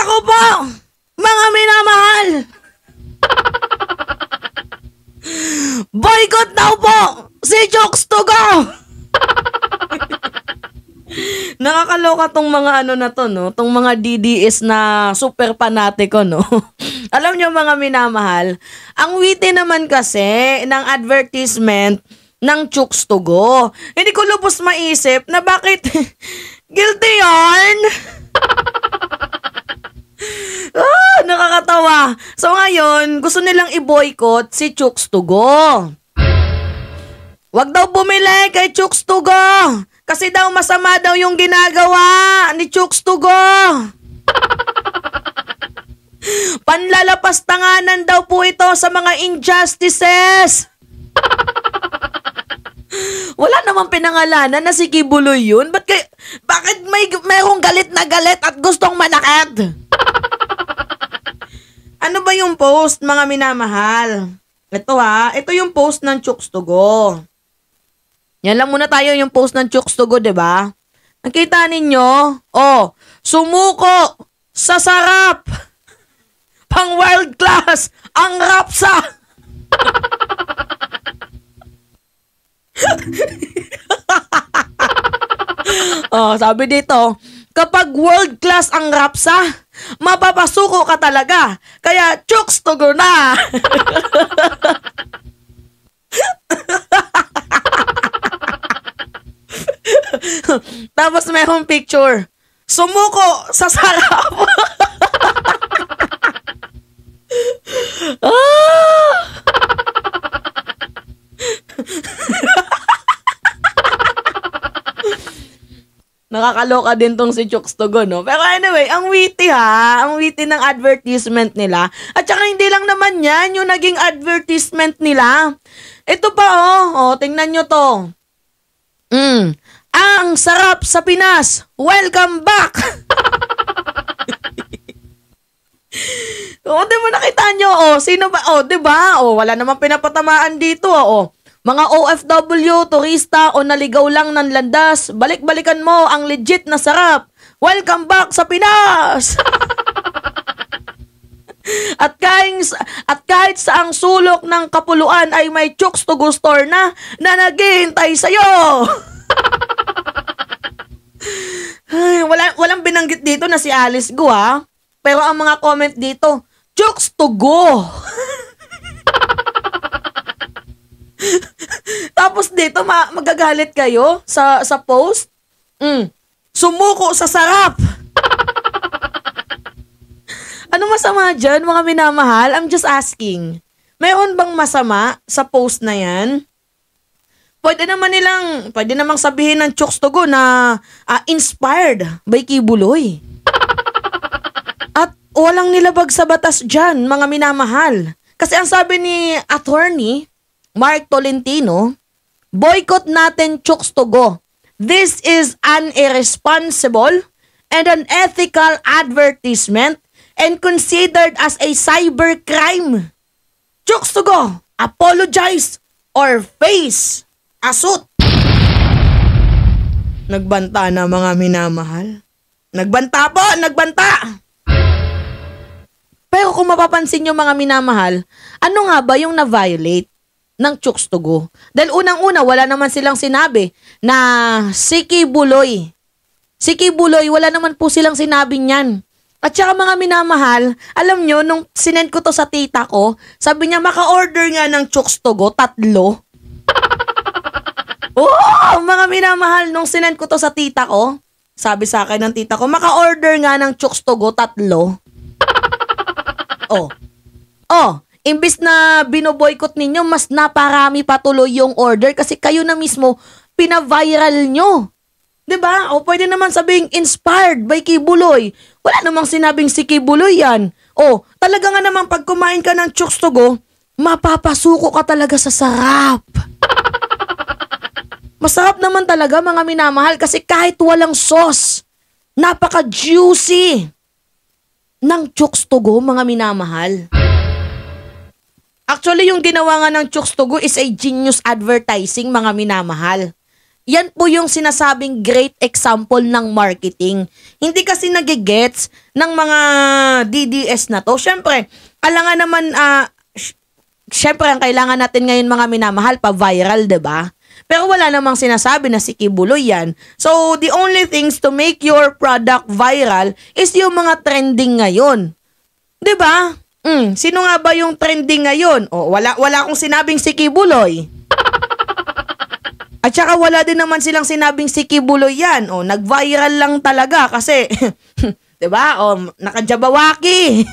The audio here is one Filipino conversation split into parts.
Nako po, mga minamahal. Boycott daw po si Chokes to go. Nakakaloka tong mga ano na to, no? Tong mga DDS na super panatiko, no? Alam nyo mga minamahal, ang witty naman kasi ng advertisement ng Chokes to go. Hindi ko lubos maisip na bakit guilty yarn. Nakakatawa. So ngayon, gusto nilang i-boycott si Chokes to go. Wag daw bumili kay Chokes to go. Kasi daw masama daw yung ginagawa ni Chokes to go. Panlalapastanganan daw po ito sa mga injustices. Wala namang pinangalanan na si Kibuloy yun. Bakit mayroong galit na galit at gustong manakit? Ano ba yung post, mga minamahal? Ito yung post ng Chokes to go. Yan lang muna tayo yung post ng Chokes to go, diba? Nakita ninyo? Oh, sumuko sa sarap. Pang world class ang rapsa. Oh, sabi dito, kapag world class ang rapsa, mapapasuko ka talaga. Kaya Chokes to go na. Tapos mayroong picture. Sumuko sa sarap. Nakakaloka din tong si Chokes to go, no? Pero anyway, ang witty ang witty ng advertisement nila. At saka hindi lang naman yan yung naging advertisement nila. Ito pa, tingnan nyo to. Ang sarap sa Pinas. Welcome back. Di ba nakita nyo? Sino ba? Di ba? Wala namang pinapatamaan dito. Mga OFW, turista o naligaw lang ng landas, balik-balikan mo ang legit na sarap. Welcome back sa Pinas! At kahit sa ang sulok ng kapuluan ay may Chokes to go store na naghihintay sa'yo. Ay, walang binanggit dito na si Alice Go, ha? Pero ang mga comment dito, Chokes to go. Tapos dito magagalit kayo sa post. Sumuko sa sarap. Ano masama dyan, mga minamahal? I'm just asking. Mayroon bang masama sa post na yan? Pwede namang sabihin ng Chokes to go na inspired by Kibuloy. At walang nilabag sa batas dyan, mga minamahal. Kasi ang sabi ni attorney Mark Tolentino, boycott natin Chokes to go. This is an irresponsible and unethical advertisement and considered as a cybercrime. Chokes to go, apologize or face a suit. Nagbanta na, mga minamahal. Nagbanta po, nagbanta. Pero kung mapapansin nyo, mga minamahal, ano nga ba yung na-violate ng Chokes to go? Dahil unang-una, wala naman silang sinabi na si Kibuloy, wala naman po silang sinabi niyan. At saka, mga minamahal, alam nyo, nung sinend ko to sa tita ko, sabi niya, maka-order nga ng Chokes to go, 3. Mga minamahal, nung sinend ko to sa tita ko, sabi sa akin ng tita ko, maka-order nga ng Chokes to go, 3. Imbis na binoboykot ninyo, mas naparami patuloy yung order kasi kayo na mismo pina-viral nyo. Diba? Pwede naman sabing inspired by Kibuloy. Wala namang sinabing si Kibuloy yan. Talaga nga naman pag kumain ka ng Chokes to go, mapapasuko ka talaga sa sarap. Masarap naman talaga, mga minamahal, kasi kahit walang sauce, napaka-juicy ng Chokes to go, mga minamahal. Actually, yung ginawa nga ng Chokes to go is a genius advertising, mga minamahal. Yan po yung sinasabing great example ng marketing. Hindi kasi nagigets ng mga DDS na to. Syempre, alangan naman, syempre ang kailangan natin ngayon mga minamahal, pa-viral, 'di ba? Pero wala namang sinasabi na si Kibuloy yan. So, the only things to make your product viral is yung mga trending ngayon. 'Di ba? Sino nga ba yung trending ngayon? Wala akong sinabing si Kibuloy. At saka wala din naman silang sinabing si Kibuloy yan. Nag-viral lang talaga kasi, 'di ba? Nakajabawaki.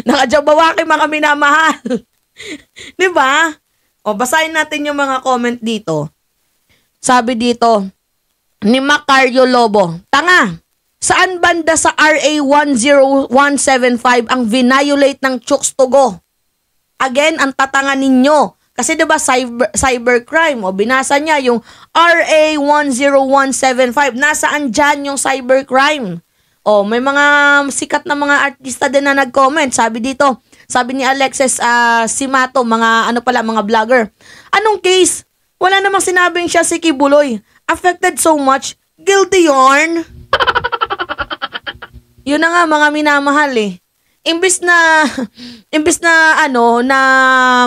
Nakajabawaki mga minamahal. 'Di ba? Basahin natin yung mga comment dito. Sabi dito ni Macario Lobo, tanga. Saan banda sa RA 10175 ang violate ng Chooks to Go? Again, ang tatanga ninyo. Kasi 'di ba cybercrime, binasa niya yung RA 10175. Nasaan diyan yung cybercrime? May mga sikat na mga artista din na nag-comment. Sabi ni Alexis Simato, mga vlogger. Anong case? Wala namang sinabing siya si Kibuloy. Affected so much. Guilty yarn. Yun na nga mga minamahal eh. Imbis na na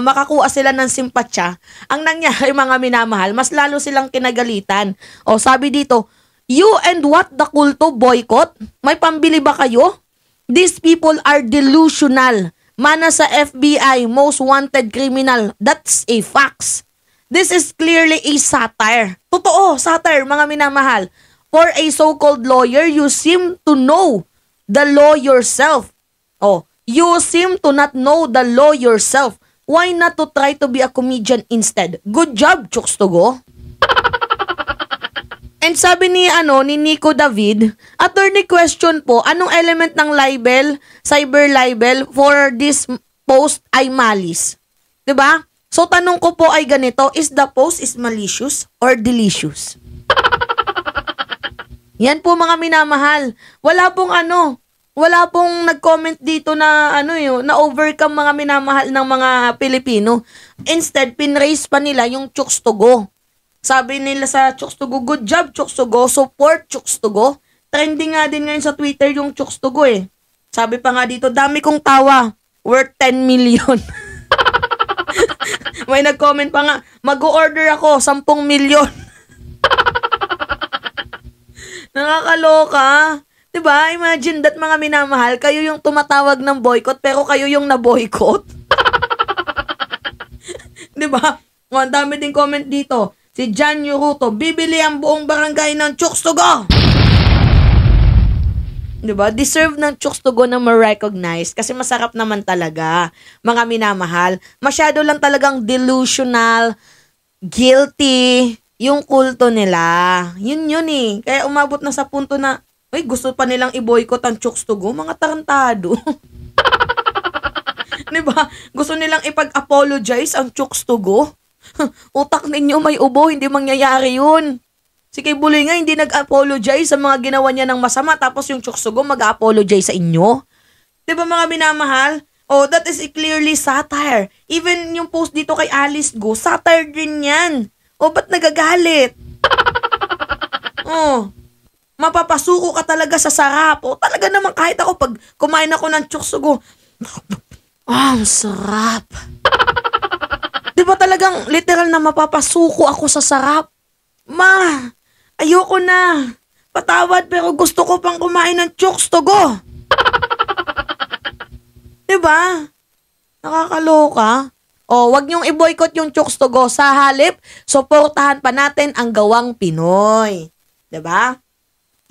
makakuha sila ng simpatya, ang nangyari mga minamahal, mas lalo silang kinagalitan. Sabi dito, you and what the kulto boycott? May pambili ba kayo? These people are delusional. Mana sa FBI, most wanted criminal. That's a facts. This is clearly a satire. Totoo, satire mga minamahal. For a so-called lawyer, you seem to know the law yourself. You seem to not know the law yourself. Why not to try to be a comedian instead? Good job, Chooks to Go. And sabi ni Nico David, attorney question po, anong element ng libel, cyber libel for this post ay malice? 'Di ba? So tanong ko po ay ganito, is the post is malicious or delicious? Yan po mga minamahal. Wala pong nag-comment dito na na overcome mga minamahal ng mga Pilipino. Instead, pinraise pa nila yung Chooks to Go. Sabi nila sa Chooks to Go, good job Chooks to Go, support Chooks to Go. Trending nga din ngayon sa Twitter yung Chooks to Go eh. Sabi pa nga dito, dami kong tawa, worth 10 million. May nag-comment pa nga, mag-order ako 10 million. Nakakaloka. Diba? Imagine that mga minamahal, kayo yung tumatawag ng boycott pero kayo yung na-boycott. Diba? Ang dami din comment dito. Si John Yuruto, bibili ang buong barangay ng Chooks to Go. Diba? Deserve ng Chooks to Go na ma-recognize kasi masarap naman talaga, mga minamahal. Masyado lang talagang delusional, guilty, yung kulto nila. Yun eh. Kaya umabot na sa punto na gusto pa nilang i-boycott ang Chooks to Go, mga tarantado. Diba? Gusto nilang ipag-apologize ang Chooks to Go. Utak ninyo may ubo, hindi mangyayari yun. Si Kibuloy nga hindi nag-apologize sa mga ginawa niya ng masama, tapos yung Chooks to Go mag-apologize sa inyo. Diba mga minamahal? That is clearly satire. Even yung post dito kay Alice Go, satire din yan. Ba't nagagalit? Mapapasuko ka talaga sa sarap. Talaga naman kahit ako pag kumain ako ng Chooks to Go, ang sarap. Di ba talagang literal na mapapasuko ako sa sarap? Ma, ayoko na. Patawad pero gusto ko pang kumain ng Chooks to Go. Di ba? Nakakaloka. Wag niyong i-boycott yung Chooks to Go. Sa halip, suportahan pa natin ang gawang Pinoy. Di ba?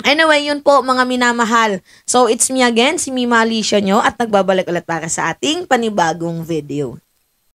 Anyway, yun po mga minamahal. So, it's me again, si Mima Alicia nyo at nagbabalik ulit para sa ating panibagong video.